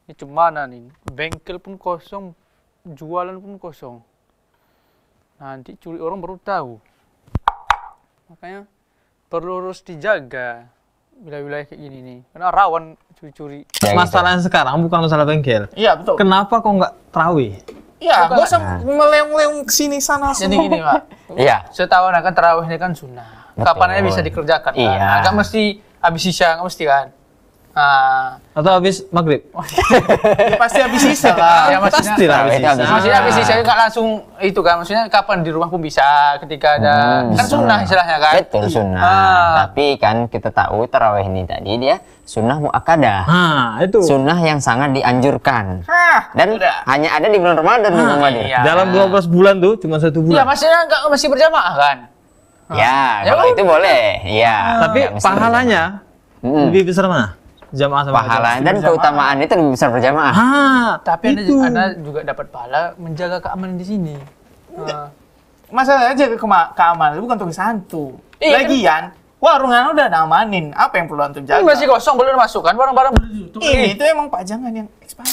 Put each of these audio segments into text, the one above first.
Ini cemana nih? Bengkel pun kosong, jualan pun kosong. Nanti curi orang baru tahu. Makanya perlu harus dijaga wilayah-wilayah kayak gini nih. Karena rawan curi-curi. Masalahnya sekarang bukan masalah bengkel. Iya, betul. Kenapa kok nggak terawih? Iya, gak usah meleung-leung kesini sana Jadi gini, Pak. Iya. Setahu kan tarawih ini kan sunnah. Betul. Kapan aja bisa dikerjakan. Iya. Kan? Agak mesti habis isya, nggak mesti kan. Nah, Atau habis maghrib? Ya, pasti habis sisa lah. ya maksudnya, Pastilah habis Habis isya. maksudnya habis isya nggak langsung itu kan. Maksudnya kapan di rumah pun bisa ketika ada kan sunnah istilahnya kan. Betul sunnah. Ah. Tapi kan kita tahu tarawih ini tadi dia sunnah muakkadah. Nah, itu. Sunnah yang sangat dianjurkan. Hah, Dan hanya ada di bulan Ramadan di Muhammadiyah. iya. Dalam 12 bulan tuh cuma 1 Iya, bulan. maksudnya nggak mesti berjamaah kan. Ya, Ya kalau udah. itu boleh. Iya. Tapi nggak mesti pahalanya berjamaah. lebih besar mana? Jamaah sama Pahala dan keutamaan itu lebih besar berjamaah. Ah, Tapi itu. anda juga dapat pahala menjaga keamanan di sini. masalahnya jaga keamanan itu bukan tugas hantu. Iya, Lagian, warungan udah amanin. Apa yang perlu antum Ini jaga? masih kosong, belum masuk kan? Barang-barang belum ditutup. Ini itu emang pajangan yang expired.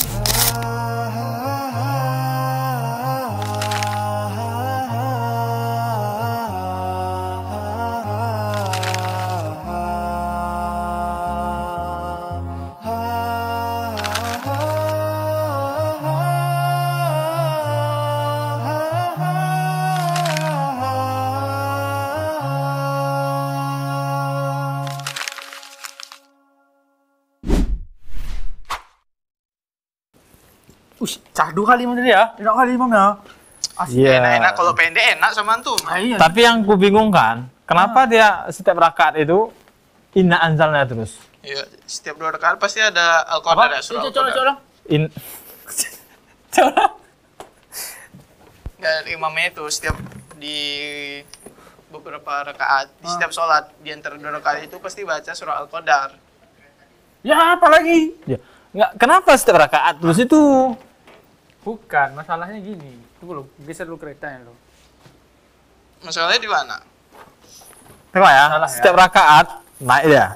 Cahdu kali Imam tadi ya. Enak kali Imam ya. Asli Iya. enak-enak kalau pendek enak sama antum. Iya. Tapi yang ku bingung kan, kenapa dia setiap rakaat itu inna anzalna terus? Iya, setiap 2 rakaat pasti ada Al-Qadar ya, surah Al-Qadar. Coba. In Dan imamnya itu setiap di beberapa rakaat, di setiap sholat, di antara 2 rakaat itu pasti baca surah Al-Qadar. Ya, apalagi? ya, nggak, kenapa setiap rakaat terus itu? Bukan, masalahnya gini. Tunggu lo, geser dulu keretanya lo. Masalahnya di mana? Coba ya, Salah ya. setiap rakaat naik ya.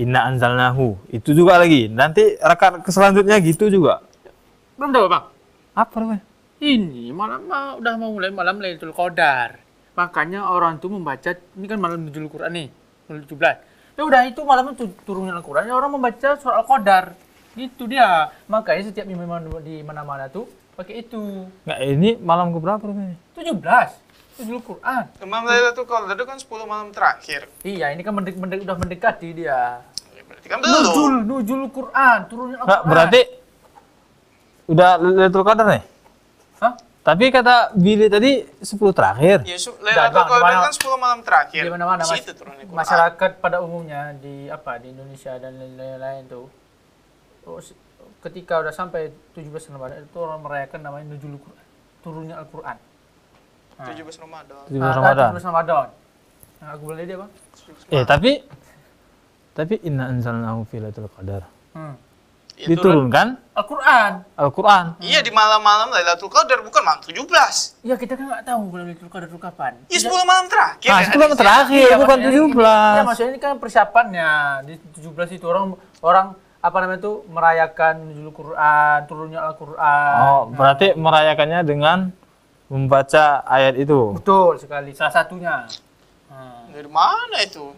Inna anzalnahu. Itu juga lagi. Nanti rakaat selanjutnya gitu juga. Belum tahu, Bang. Apa namanya? Ini malam udah mau mulai malam Lailatul Qadar. Makanya orang tuh membaca, ini kan malam nuzul Quran nih, 17. Ya udah itu malam itu turunnya Al-Quran, ya orang membaca surah Al-Qadar. Itu dia. Makanya setiap imam di mana-mana tuh pakai itu. Nggak, ini malam keberapa namanya? 17. Nuzul Quran. Imam Lailatul Qadar itu kan 10 malam terakhir. Iya, ini kan udah mendekati dia. Ya, berarti kan belum. Nuzul Quran, turunnya Nggak, Al-Quran. berarti udah Lailatul Qadar nih? Hah? Tapi kata Billy tadi 10 terakhir. Ya, Lailatul Bang, Qadar dimana- kan 10 malam terakhir. Di mana-mana Di situ turunnya Quran. masyarakat pada umumnya di Indonesia dan lain-lain tuh. Ketika udah sampai 17 Ramadan itu orang merayakan namanya Nuzul Quran, turunnya Al-Quran. 17 Ramadan. 17 Ramadan. 17 Ramadan. Nah, aku bilang dia, Bang. Tapi inna anzalnahu fi lailatul qadar. Ya, Diturunkan Al-Quran. Al-Qur'an. Iya, di malam-malam Lailatul Qadar, bukan malam 17. Ya kita kan nggak tahu bulan Lailatul Qadar itu kapan. Ya, 10 malam terakhir. Nah, ya, itu kan terakhir, Iya, bukan maksudnya- 17. Iya, maksudnya ini kan persiapannya. Di 17 itu orang apa namanya tuh merayakan Nuzul Quran, turunnya Al-Quran. Oh, berarti merayakannya dengan membaca ayat itu. Betul sekali, salah satunya. Dari mana itu?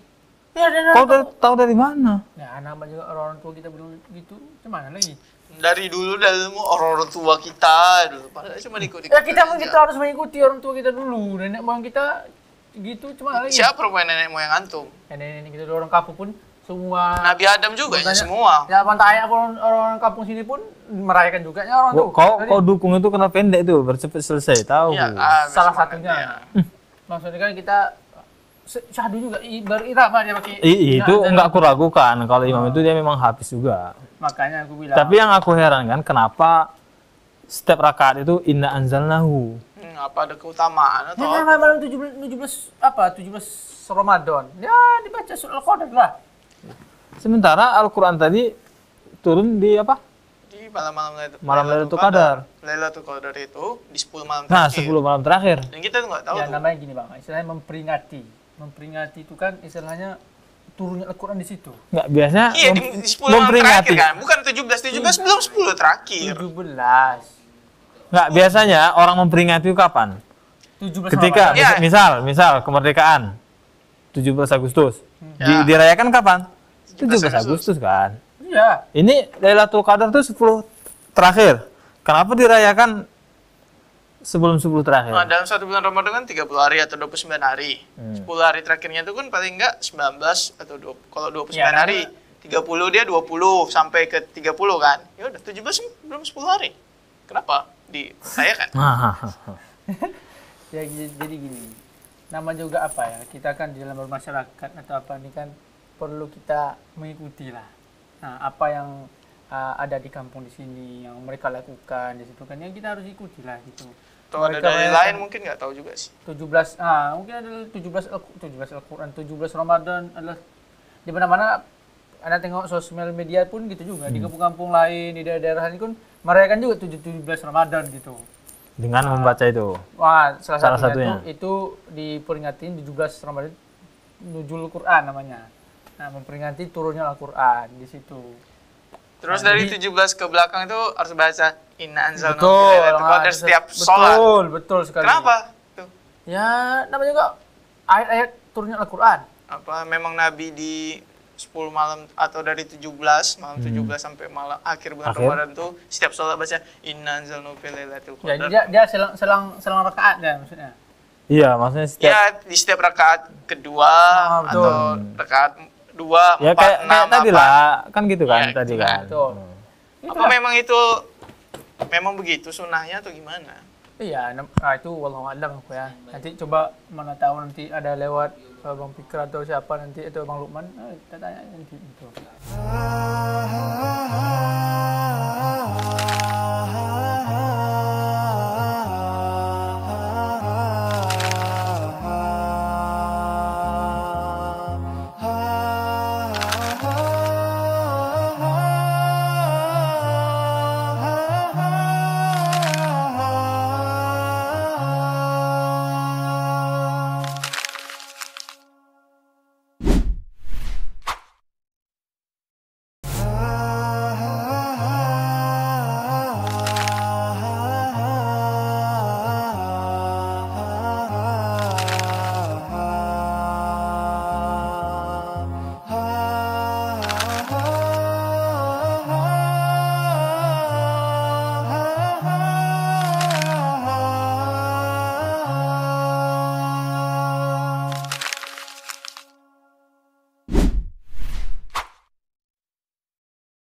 Ya, dan Kau tahu dari mana? nah, nama juga orang tua kita belum gitu, gimana lagi? Dari dulu orang tua kita dulu. Padahal cuma ikut-ikut. Ya kita aja. kita harus mengikuti orang tua kita dulu, nenek moyang kita gitu, cuma lagi. Siapa rupanya nenek moyang antum? Nenek kita dulu orang kampung pun semua. Nabi Adam juga ya Makanya- semua. Ya mantap ayah pun orang kampung sini pun merayakan juga ya orang tuh. Kau dukung itu kena pendek tuh, bercepat selesai, tahu. Ya, Salah semangatnya. satunya. Maksudnya kan kita syahdu juga berirama dia pakai. Itu enggak aku ragukan kalau imam itu dia memang hafiz juga. Makanya aku bilang. Tapi yang aku herankan kenapa setiap rakaat itu inna anzalnahu. Apa ada keutamaan atau ya, apa? malam 17 Ramadan. Ya dibaca surah Al-Qadar lah. Sementara Al-Qur'an tadi turun di apa? Di malam-malam Malam Lailatul Qadar. Lailatul Qadar itu di 10 malam Nah, terakhir. 10 malam terakhir. Dan kita tuh nggak tahu Ya tuh. namanya gini Bang, istilahnya memperingati. Memperingati itu kan istilahnya turunnya Al-Quran di situ. Nggak, biasanya Iya, di 10 malam terakhir memperingati. kan. Bukan 17 belum 10 terakhir. 17. Nggak, biasanya orang memperingati itu kapan? 17 Ketika Ramadan. Ya. misal kemerdekaan 17 Agustus. Ya. Dirayakan kapan? 17 17 Agustus kan. Iya. Ini Lailatul Qadar tuh 10 terakhir. Kenapa dirayakan sebelum 10 terakhir? Nah, dalam satu bulan Ramadan kan 30 hari atau 29 hari. 10 hari terakhirnya itu kan paling enggak 19 atau 20. Kalau 29 Ya, hari, 30 dia 20 sampai ke 30 kan. Ya udah 17 belum 10 hari. Kenapa dirayakan? Ya, jadi gini. Nama juga apa ya? Kita kan di dalam bermasyarakat atau apa ini kan perlu kita mengikuti lah. Nah, apa yang ada di kampung di sini yang mereka lakukan di situ kan yang kita harus ikuti lah gitu. Atau ada dalil lain mungkin nggak tahu juga sih. 17 mungkin ada 17 Al-Quran 17 Ramadan adalah di mana-mana. Anda tengok sosial media pun gitu juga di kampung-kampung lain di daerah-daerah ini pun merayakan juga 17 Ramadan gitu. Dengan membaca itu. Wah, salah Salah satunya satunya. itu diperingatin 17 Ramadan Nuzul Quran namanya. Nah, memperingati turunnya Al-Quran di situ. Terus dari 17 ke belakang itu harus baca Inna anzalnahu fi Betul. lailatul qadar setiap sholat. Betul sekali. Kenapa? Tuh. Ya, namanya juga ayat-ayat turunnya Al-Quran. Apa memang Nabi di 10 malam atau dari 17 malam 17 sampai malam akhir bulan Akhir. Ramadan tuh setiap sholat baca Inna anzalnahu fi lailatul Ya, qadar. dia selang rakaat ya maksudnya. Iya, maksudnya setiap Ya di setiap rakaat kedua betul. atau rakaat 2, ya 4, kayak 6 tadi apa. lah, kan gitu kan Ya, tadi gitu kan. Betul. Apa memang itu memang begitu sunnahnya atau gimana? Iya, itu wallahu a'lam aku ya. Nanti coba mana tahu nanti ada lewat Bang Fikr atau siapa nanti atau Bang Lukman, kita tanya nanti gitu.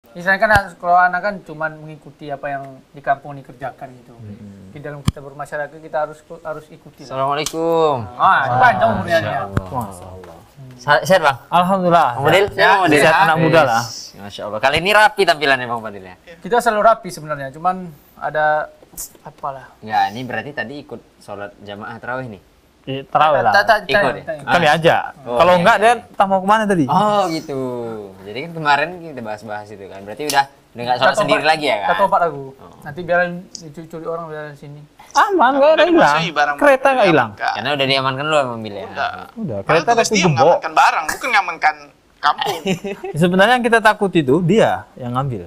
Misalnya kan kalau anak kan cuma mengikuti apa yang di kampung dikerjakan gitu. Di dalam kita bermasyarakat kita harus ikuti. Lah. Assalamualaikum. Panjang umurnya. Sehat bang? Alhamdulillah. Bang Fadil? Saya Bang Fadil. Sehat anak muda lah. Masya Allah. Kali ini rapi tampilannya Bang Fadil ya? Kita selalu rapi sebenarnya, cuman ada apalah. Ya ini berarti tadi ikut sholat jamaah tarawih nih? Terawih lah. Ikut ya? Kami aja. Oh, Kalau iya, enggak iya. dia entah mau kemana tadi. Oh gitu. Jadi kan kemarin kita bahas-bahas itu kan. Berarti udah nggak sholat sendiri lagi ya Kita kan? tobat aku. Nanti biar dicuri orang biar sini. Aman, nggak ada Udah hilang. dimasuki barang Kereta nggak hilang. Karena udah diamankan dulu sama mobil ya? Udah, Padahal kereta tugas tapi dia gembok. mengamankan barang, bukan ngamankan kampung. Sebenarnya yang kita takut itu dia yang ngambil.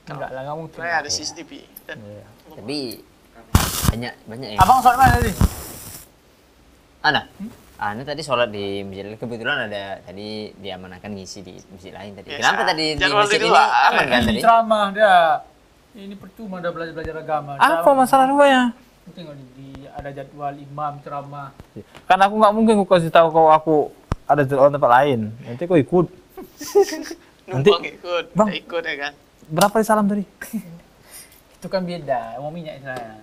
Enggak lah, enggak mungkin. Sebenarnya ada CCTV. Dan Tapi banyak ya. Abang sholat mana tadi? Ana tadi sholat di masjid. Kebetulan ada tadi diamankan ngisi di masjid lain tadi. Biasa. Kenapa tadi di Jadwal masjid di ini luar. aman kan Ini tadi? ceramah dia. Ini percuma udah belajar agama. Apa masalah rupanya? Tengok ada jadwal imam ceramah. Kan aku nggak mungkin aku kasih tahu kalau aku ada jadwal tempat lain. Nanti kau ikut. numpang ikut, Bang. ikut ya kan. Berapa salam tadi? Itu kan beda, mau minyak istilahnya.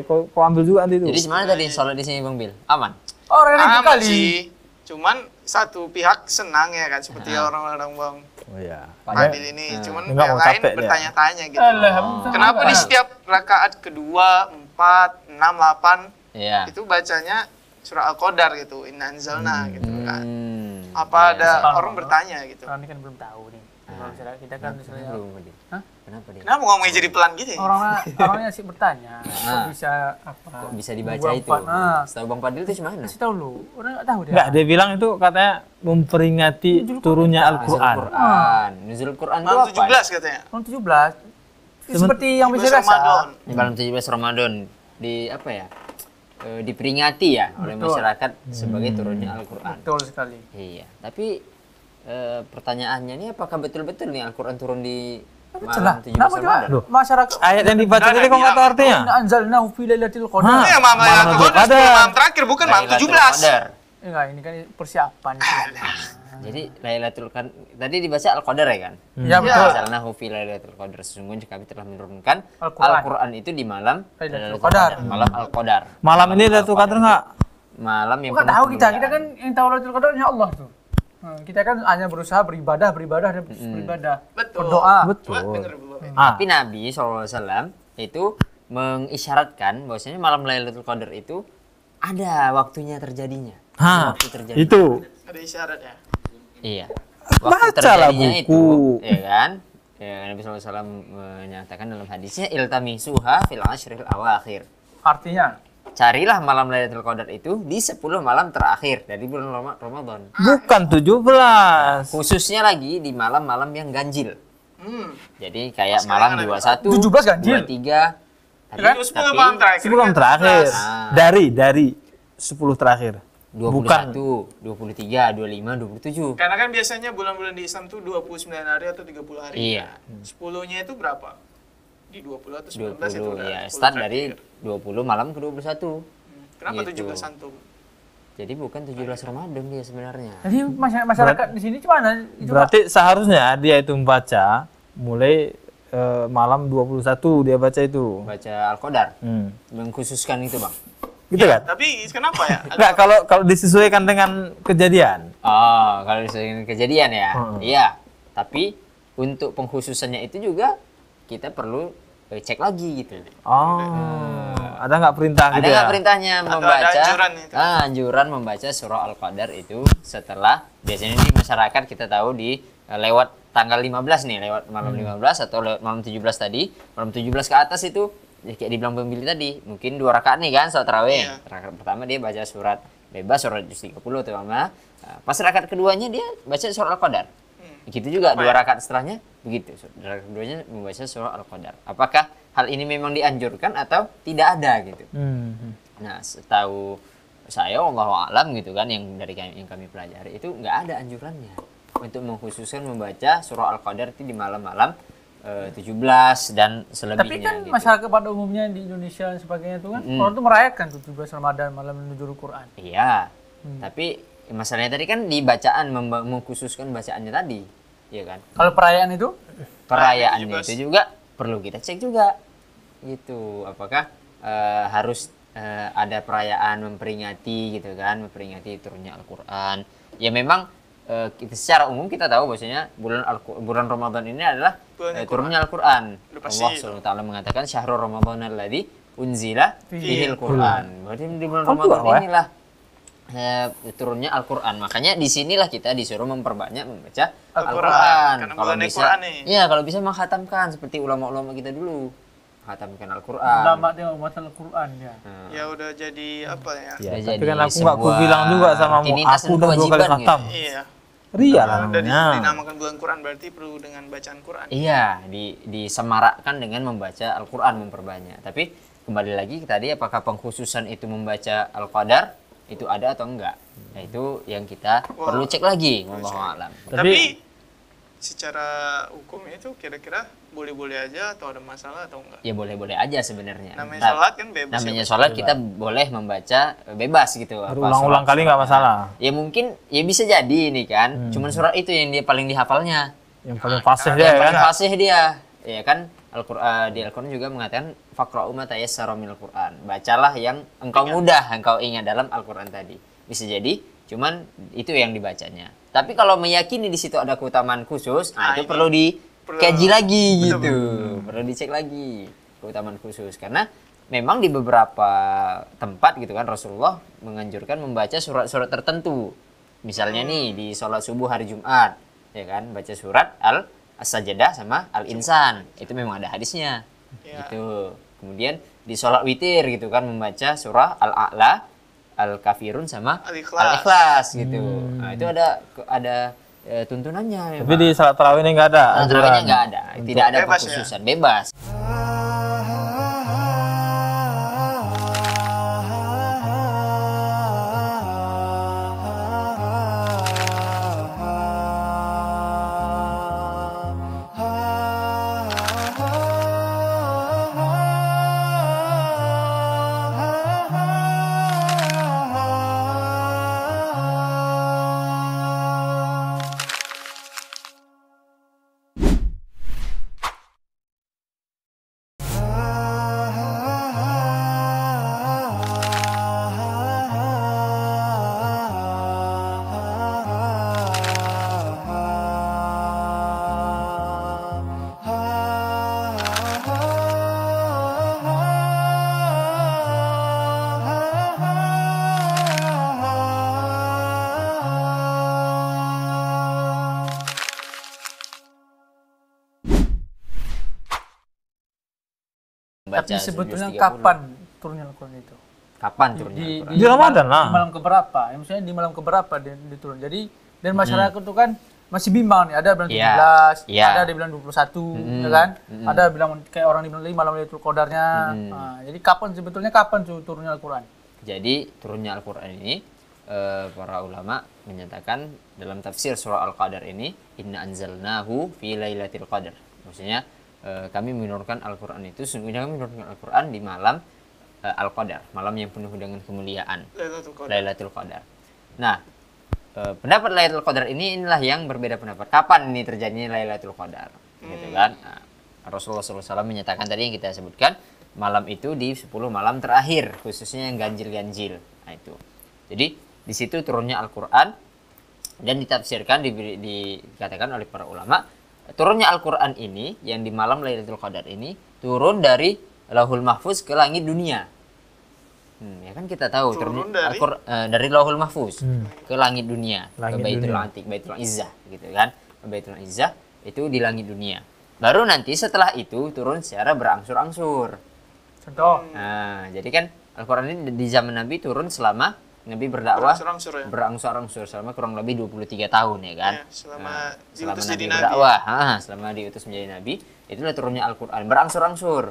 Kau ambil juga nanti itu. Jadi gimana tadi sholat di sini Bang Bil? Aman? Orang ribut Aman kali. sih. Cuman satu pihak senang ya kan seperti orang-orang Bang Oh iya. Fadil ini. Cuman Nggak yang mau lain capek dia. bertanya-tanya gitu. Alah, Kenapa di setiap rakaat kedua, 4, 6, 8 Iya. itu bacanya surah Al-Qadar gitu, Inna anzalna gitu kan. Hmm. Apa ada Subhanallah. orang bertanya gitu. Orang ini kan belum tahu nih. Kalau misalnya kita kan misalnya Belum Fadil. Hah? Kenapa dia? Kenapa ngomongnya jadi pelan gitu ya? Orangnya asik bertanya. Kok bisa apa? Kok bisa dibaca Dua itu? empat, nah. Setahu Bang Fadil itu gimana? Kasih tahu lu. Orang nggak tahu dia. Enggak, dia bilang itu katanya memperingati turunnya Al-Qur'an. Nuzul Quran itu Malam apa? 17 katanya. Tahun 17. Seperti yang 17 biasa. Ramadan. Malam 17 Ramadan di apa ya? Diperingati ya oleh Betul. masyarakat sebagai turunnya Al-Qur'an. Betul sekali. Iya, tapi pertanyaannya ini apakah betul-betul nih Al-Qur'an turun di Betul lah. malam 17 Kenapa juga Ramadan? masyarakat Ayat yang dibaca tadi kok nggak tahu artinya? Inna anzalnahu fi lailatul qadar. Hah? Itu yang malam Malam Lailatul Qadar Qadar. 10 malam terakhir bukan malam Lailatul 17. Qadar. Enggak, ini kan persiapan. Jadi Lailatul Qadar tadi dibaca Al-Qadar ya kan? Ya betul. Anzalnahu fi Lailatul Qadar, sesungguhnya kami telah menurunkan Al-Qur'an. Al-Qur'an itu di malam Lailatul Qadar. Malam Al-Qadar. Malam ini Lailatul Qadar nggak? Malam yang Bukan penuh tahu kita kemuliaan. kan yang tahu Lailatul Qadar hanya Allah tuh. Kita kan hanya berusaha beribadah dan beribadah. Betul. Berdoa. Coba denger dulu. Ah, Tapi Nabi SAW itu mengisyaratkan bahwasanya malam Lailatul Qadar itu ada waktunya terjadinya. Hah, Waktu terjadi. itu. Ada isyarat ya. Iya. Bacalah buku. ya kan? Ya, Nabi SAW menyatakan dalam hadisnya iltamisuha fil ashril awakhir. Artinya Carilah malam Lailatul Qadar itu di 10 malam terakhir dari bulan Ramadan. Bukan 17. Khususnya lagi di malam-malam yang ganjil. Hmm. Jadi kayak malam 21, 17 ganjil. 23. Itu 10 malam terakhir. Sebelum terakhir. Ah. Dari 10 terakhir. 21, 23, 25, 27. Karena kan biasanya bulan-bulan di Islam tuh 29 hari atau 30 hari. Iya. 10-nya itu berapa? Di 20 atau 19 itu 20 udah ya, 10 start terakhir. dari 20 malam ke 21. Kenapa gitu. 17 antum? Jadi bukan 17 Ramadan dia sebenarnya. jadi masyarakat di sini gimana? Itu Berarti seharusnya dia itu membaca mulai malam 21 dia baca itu. Baca Al-Qadar, Hmm. mengkhususkan itu, Bang. Gitu kan? Tapi kenapa ya? Enggak, kalau disesuaikan dengan kejadian. Oh, kalau misalnya kejadian ya. Hmm. Iya. Tapi untuk pengkhususannya itu juga kita perlu cek lagi gitu. Oh, ada nggak perintah Ada gitu nggak ya? perintahnya Atau membaca? ada anjuran itu? Anjuran membaca surah Al-Qadar itu setelah biasanya di masyarakat kita tahu di lewat tanggal 15 nih, lewat malam 15 atau lewat malam 17 tadi. Malam 17 ke atas itu ya kayak dibilang pembeli tadi, mungkin 2 rakaat nih kan salat tarawih. Iya. Rakaat pertama dia baca surat bebas, surat juz 30 terutama. Pas rakaat keduanya dia baca surah Al-Qadar. Begitu juga 2 rakaat setelahnya begitu. Rakaat keduanya membaca surah Al-Qadar. Apakah hal ini memang dianjurkan atau tidak ada gitu? Hmm. Nah, setahu saya wallahu alam gitu kan yang dari yang kami pelajari itu nggak ada anjurannya untuk mengkhususkan membaca surah Al-Qadar itu di malam-malam 17 dan selebihnya. Tapi kan gitu. masyarakat pada umumnya di Indonesia dan sebagainya itu kan orang tuh merayakan 17 Ramadan malam menuju Quran. Iya. Tapi masalahnya tadi kan di bacaan mengkhususkan bacaannya tadi, ya kan? Kalau perayaan itu Perayaannya itu juga perlu kita cek juga. Gitu. Apakah harus ada perayaan memperingati gitu kan, memperingati turunnya Al-Qur'an. Ya memang kita secara umum kita tahu bahwasanya bulan Ramadan ini adalah turunnya Al-Qur'an. Udah pasti Allah itu. SWT mengatakan syahrul Ramadan alladzi unzila fihil Qur'an. Berarti di bulan Kamu Ramadan tahu, ya? inilah turunnya Al-Qur'an. Makanya di sinilah kita disuruh memperbanyak membaca Al-Qur'an. Al-Qur'an. Karena Kalau bulan bisa Al-Qur'an nih. iya, kalau bisa menghatamkan seperti ulama-ulama kita dulu. Menghatamkan Al-Qur'an. ulama tengok umat Al-Quran ya. Ya udah jadi apa ya? Ya, Udah tapi jadi kan aku nggak sebuah bilang juga sama mu, rutinitas aku dan udah 2 kali kewajiban khatam. gitu. Iya. Ria lah Udah namanya. dinamakan bulan Quran berarti perlu dengan bacaan Quran. Iya, disemarakkan dengan membaca Al-Qur'an memperbanyak. Tapi kembali lagi ke tadi apakah pengkhususan itu membaca Al-Qadar itu ada atau enggak? Nah, itu yang kita perlu cek lagi, wallahu a'lam. Tapi secara hukumnya itu kira-kira boleh-boleh aja atau ada masalah atau enggak? Ya boleh-boleh aja sebenarnya. Namanya Nah, sholat kan bebas. namanya ya, sholat kita boleh membaca bebas gitu. Apa, Berulang-ulang surat- kali nggak masalah. Ya mungkin ya bisa jadi ini kan. Cuman surat itu yang dia paling dihafalnya. Yang paling fasih Yang dia paling kan. fasih dia. Ya kan Al-Qur'an di Al-Qur'an juga mengatakan faqra'u ma tayassara minal Qur'an. Bacalah yang engkau mudah, engkau ingat dalam Al-Qur'an tadi. Bisa jadi cuman itu yang dibacanya. Tapi kalau meyakini di situ ada keutamaan khusus, nah itu ini perlu dikaji lagi gitu. betul. Perlu dicek lagi keutamaan khusus karena memang di beberapa tempat gitu kan Rasulullah menganjurkan membaca surat-surat tertentu. Misalnya nih di sholat subuh hari Jumat, ya kan baca surat As-Sajdah sama Al-Insan. Itu memang ada hadisnya. Ya. Gitu. Kemudian di sholat witir gitu kan membaca surah Al-A'la, Al-Kafirun sama Al-Ikhlas. Al-Ikhlas gitu. Nah, itu ada tuntunannya Tapi memang. di salat tarawih ini nggak ada Salat anjuran. tarawihnya nggak ada, tidak ada Bebas ya? pengkhususan, bebas. Tapi Baca sebetulnya 11.30. kapan turunnya Al-Quran itu? Kapan turunnya Al-Quran? Di Ramadan lah. Di malam keberapa? Ya, maksudnya di malam keberapa diturun. Jadi dan masyarakat itu kan masih bimbang nih. Ada bilang 17, Iya. ada yang bilang 21, ya kan? Ada yang bilang kayak orang bilang lagi malam Lailatul Qadarnya. Nah, jadi kapan turunnya Al-Quran? Jadi turunnya Al-Quran ini para ulama menyatakan dalam tafsir surah Al-Qadar ini, inna anzalnahu fi lailatul qadar. Maksudnya kami menurunkan Al-Quran itu, sesungguhnya kami menurunkan Al-Quran di malam Al-Qadar, malam yang penuh dengan kemuliaan, Lailatul Qadar. Nah, pendapat Lailatul Qadar inilah yang berbeda pendapat. Kapan ini terjadinya Lailatul Qadar? Gitu kan? Nah, Rasulullah SAW menyatakan tadi yang kita sebutkan, malam itu di 10 malam terakhir, khususnya yang ganjil-ganjil. Nah, itu. Jadi, di situ turunnya Al-Quran dan ditafsirkan, dikatakan oleh para ulama, turunnya Al-Quran ini yang di malam Lailatul Qadar ini turun dari Lauhul Mahfuz ke langit dunia. Ya kan kita tahu Turun turun dari? dari Lauhul Mahfuz ke langit dunia, Langit ke Baitul dunia. Antik, Baitul Izzah gitu kan. Baitul Izzah itu di langit dunia. Baru nanti setelah itu turun secara berangsur-angsur. Contoh, Nah, jadi kan Al-Quran ini di zaman Nabi turun selama Nabi berdakwah Berangsur-angsur ya? berangsur-angsur selama kurang lebih 23 tahun ya kan. Ya, selama Nah, diutus Nabi jadi nabi. berdakwah, selama diutus menjadi nabi, itulah turunnya Al-Quran berangsur-angsur.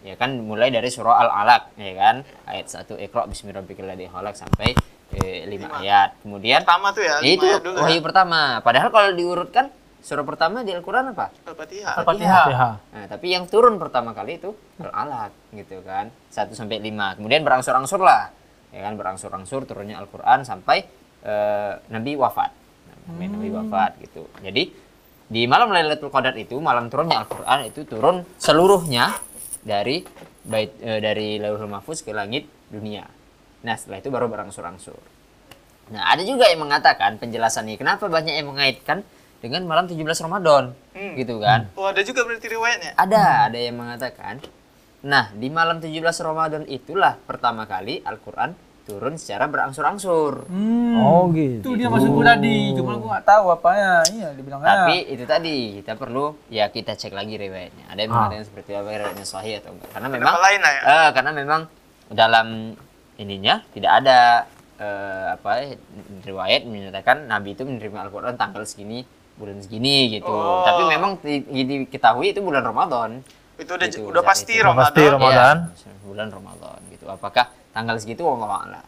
Ya kan mulai dari surah Al-Alaq ya kan, ayat 1 Iqra bismi rabbikal ladzi khalaq sampai 5 ayat. Kemudian Pertama tuh ya, 5 itu ayat dulu wahyu ya? pertama. Padahal kalau diurutkan surah pertama di Al-Quran apa? Al-Fatihah. Al-Fatihah. Nah, tapi yang turun pertama kali itu Al-Alaq gitu kan. 1 sampai 5. Kemudian berangsur-angsur lah. Ya kan berangsur-angsur turunnya Al-Qur'an sampai Nabi wafat. Nabi wafat gitu. Jadi di malam Lailatul Qadar itu, malam turunnya Al-Qur'an itu turun seluruhnya dari dari Lauhul Mahfuz ke langit dunia. Nah, setelah itu baru berangsur-angsur. Nah, ada juga yang mengatakan penjelasannya kenapa banyak yang mengaitkan dengan malam 17 Ramadan. Gitu kan. Oh, ada juga berarti riwayatnya? Ada yang mengatakan. Nah, di malam 17 Ramadan itulah pertama kali Al-Quran turun secara berangsur-angsur. Oh gitu. itu dia maksudku tadi. Cuma aku nggak tahu apanya. Iya, dibilangnya. Tapi itu tadi kita perlu ya kita cek lagi riwayatnya. Ada yang mengatakan seperti apa riwayatnya sahih atau enggak? Karena memang lain lah ya? karena memang dalam ininya tidak ada riwayat menyatakan Nabi itu menerima Al-Quran tanggal segini, bulan segini gitu. Oh. Tapi memang diketahui itu bulan Ramadan. Itu udah Gitu, udah saat pasti itu. Ramadan. Pasti Ramadan. Iya, bulan Ramadan gitu. Apakah tanggal segitu? Wallahu a'lam.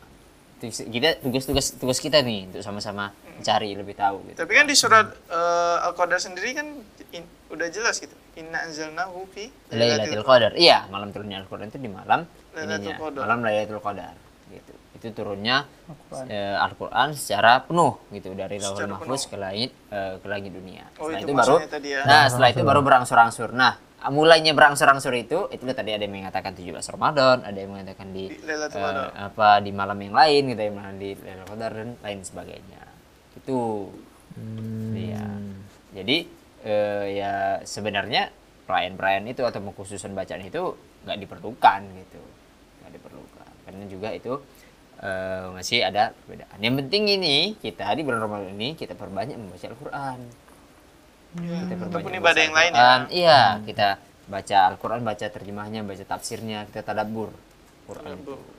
Kita tugas kita nih untuk sama-sama mencari lebih tahu gitu. Tapi kan di surat Al-Qadar sendiri kan udah jelas gitu. Inna anzalnahu fi Lailatul Qadar. Iya, malam turunnya Al-Qur'an itu di malam Lailatul ininya, Qadar. malam Lailatul Qadar gitu. Itu turunnya Al-Qur'an secara penuh gitu dari Lauhul Secara Mahfuz ke langit dunia. Oh, Setelah itu itu baru maksudnya tadi ya. Nah, setelah itu baru berangsur-angsur. Nah, mulainya berangsur-angsur itu tadi ada yang mengatakan 17 Ramadan, ada yang mengatakan di Lailatul Qadar. di malam yang lain gitu, yang mana di Lailatul Qadar dan lain sebagainya. Itu. Iya. Jadi ya sebenarnya perayaan-perayaan itu atau pengkhususan bacaan itu nggak diperlukan gitu. Nggak diperlukan. Karena juga itu masih ada perbedaan. Yang penting ini kita di bulan Ramadan ini kita perbanyak membaca Al-Qur'an. Kita perbanyak Ataupun membaca ibadah yang lain ya. Al-Quran. Iya, kita baca Al-Quran, baca terjemahnya, baca tafsirnya, kita tadabbur Quran,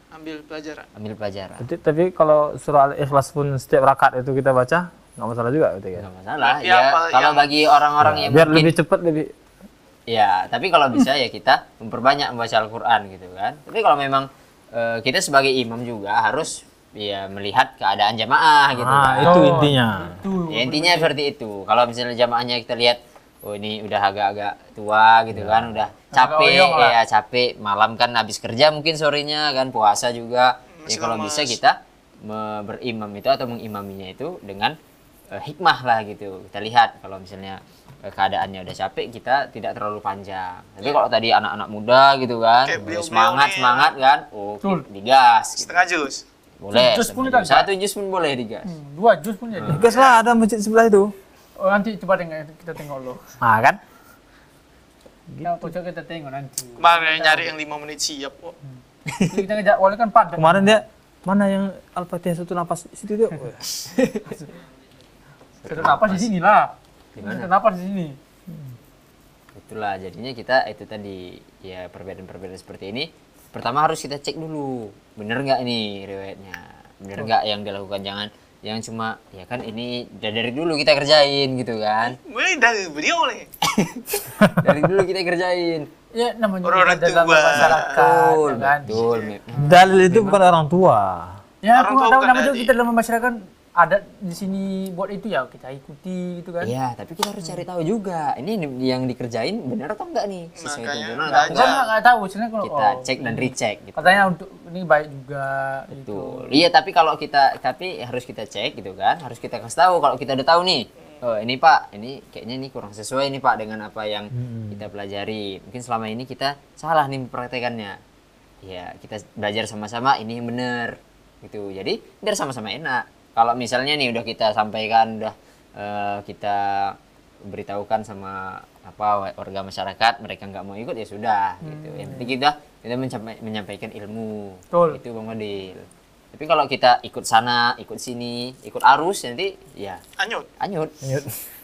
Ambil pelajaran. ambil pelajaran. Tapi kalau surah Al-Ikhlas pun setiap rakaat itu kita baca, nggak masalah juga gitu kan. Nggak masalah. Berarti Ya, apa kalau yang- bagi orang-orang yang Biar mungkin lebih cepat lebih. ya, tapi kalau bisa ya kita memperbanyak membaca Al-Quran gitu kan. Tapi kalau memang kita sebagai imam juga harus ya melihat keadaan jamaah gitu kan. Itu intinya. Ya, intinya seperti itu. Kalau misalnya jamaahnya kita lihat, oh ini udah agak-agak tua gitu kan, udah capek, oyong lah. ya capek, malam kan habis kerja mungkin sorenya kan, puasa juga. Ya Masih kalau lemas. bisa kita berimam itu atau mengimaminya itu dengan hikmah lah gitu. Kita lihat kalau misalnya keadaannya udah capek, kita tidak terlalu panjang. Tapi kalau tadi anak-anak muda gitu kan, Kayak beliau-beliau semangat nih. semangat kan, oh Betul. digas. Gitu. Setengah jus. Boleh. Jus pun setengah kan, jus. Satu jus pun boleh digas. 2 jus pun jadi. Gas lah, ada masjid sebelah itu. Oh, nanti coba kita tengok lo. Nah kan? Coba kita tengok nanti. Kemarin nyari yang 5 menit siap kok. Jadi kita ngejak awalnya kan padat. Kemarin dia mana yang Al-Fatihah satu napas situ dia. Kita napas di sini lah. Di mana? Kita napas di sini. Itulah jadinya kita itu tadi ya perbedaan-perbedaan seperti ini. Pertama harus kita cek dulu, bener nggak ini riwayatnya, bener nggak yang dilakukan, jangan cuma ya kan ini dari dulu kita kerjain gitu kan, Mulai dari beliau nih. dari dulu kita kerjain. Ya namanya Orang juga dalam tua. masyarakat, Betul, ya kan? betul. Dalil itu bukan orang tua. Ya, Orang aku nggak tua tahu bukan namanya juga adik. kita dalam masyarakat ada di sini buat itu ya kita ikuti gitu kan. Iya, tapi kita harus cari tahu juga, ini yang dikerjain benar atau enggak nih sesuai Makanya tuntunan belajar. atau Kita enggak. nggak tahu sebenarnya kalau Kita cek dan recheck gitu. katanya untuk ini baik juga gitu. Betul. Iya, tapi kalau tapi harus kita cek gitu kan, harus kita kasih tahu kalau kita udah tahu nih. Oh, ini Pak, ini kayaknya ini kurang sesuai nih Pak dengan apa yang kita pelajari. Mungkin selama ini kita salah nih mempraktekannya. Ya, kita belajar sama-sama ini yang benar gitu. Jadi, biar sama-sama enak. Kalau misalnya nih udah kita sampaikan, udah kita beritahukan sama warga masyarakat, mereka nggak mau ikut ya sudah gitu. Yang penting kita menyampaikan ilmu. Betul. Itu Bang Fadil. Tapi kalau kita ikut sana, ikut sini, ikut arus nanti ya anyut.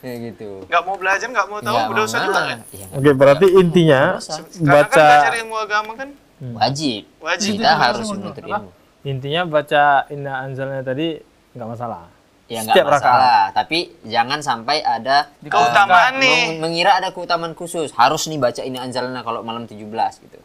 Ya gitu. Nggak mau belajar, nggak mau tahu, Nggak berdosa mau, juga kan. iya, Oke, berarti intinya Karena kan baca belajar ilmu agama kan wajib. wajib. Kita harus menuntut ilmu. intinya baca Inna Anzalna tadi nggak masalah. Ya nggak Setiap masalah, tapi jangan sampai ada Keutamaan nih. mengira ada keutamaan khusus. Harus nih baca ini Anzalna kalau malam 17 gitu.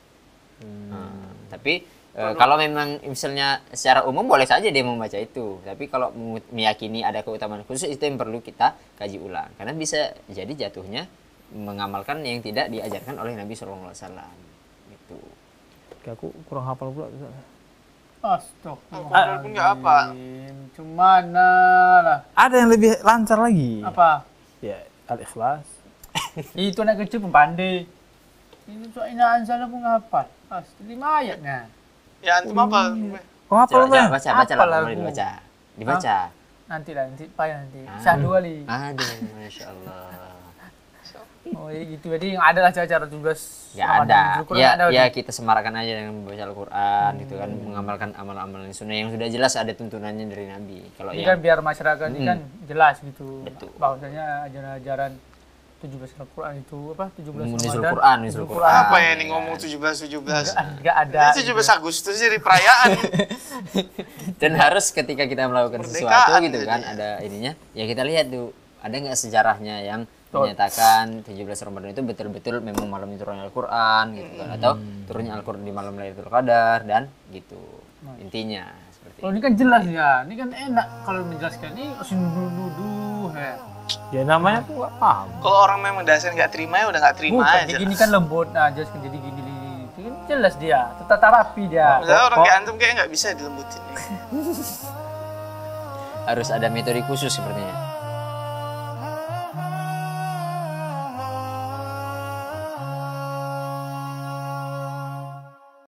Tapi kalau memang misalnya secara umum boleh saja dia membaca itu. Tapi kalau meyakini ada keutamaan khusus itu yang perlu kita kaji ulang. Karena bisa jadi jatuhnya mengamalkan yang tidak diajarkan oleh Nabi SAW. Gitu. Kayak aku kurang hafal pula. Astagfirullah. Pun nggak apa. Cumana lah. Ada yang lebih lancar lagi. Apa? Ya, Al-Ikhlas. Itu anak kecil pun pandai. Ini soal Inna Anzalna pun hafal. 5 ayatnya. Ya antum apa? Oh, hafal Coba, Bang? baca Hafal lah, aku. dibaca. Dibaca. Nanti lah, nanti payah nanti. Syahdu kali. Aduh, Masya Allah. Oh ya gitu. Jadi yang ada lah cara-cara tugas. Ya ada. Ya ya. kita semarakkan aja dengan membaca Al-Quran gitu kan, mengamalkan amalan-amalan sunnah yang sudah jelas ada tuntunannya dari Nabi. Kalau Ini yang kan biar masyarakat ini kan jelas gitu. Betul. Bahwasanya ajaran-ajaran 17 Al-Quran itu apa? 17 Nuzul Ramadan. Quran, Nuzul Quran. Apa ya nih ngomong 17-17? Enggak ada. Ini 17 Agustus jadi perayaan. Dan harus ketika kita melakukan Kemerdekaan sesuatu gitu kan, jadinya. ada ininya, ya kita lihat tuh ada nggak sejarahnya yang menyatakan 17 Ramadan itu betul-betul memang malam itu turunnya Al-Quran gitu kan, atau turunnya Al-Quran di malam Lailatul Qadar dan gitu. Intinya seperti Kalau ini kan jelas ya. Ini kan enak kalau menjelaskan ini harus nuduh-nuduh ya. Ya namanya aku nggak paham. Kalau orang memang dasar nggak terima ya udah nggak terima Bukan, aja. jadi gini kan lembut, nah jelaskan jadi gini. Itu kan jelas dia, tata rapi dia. Misalnya orang kayak antum kayak nggak bisa dilembutin. harus ada metode khusus sepertinya.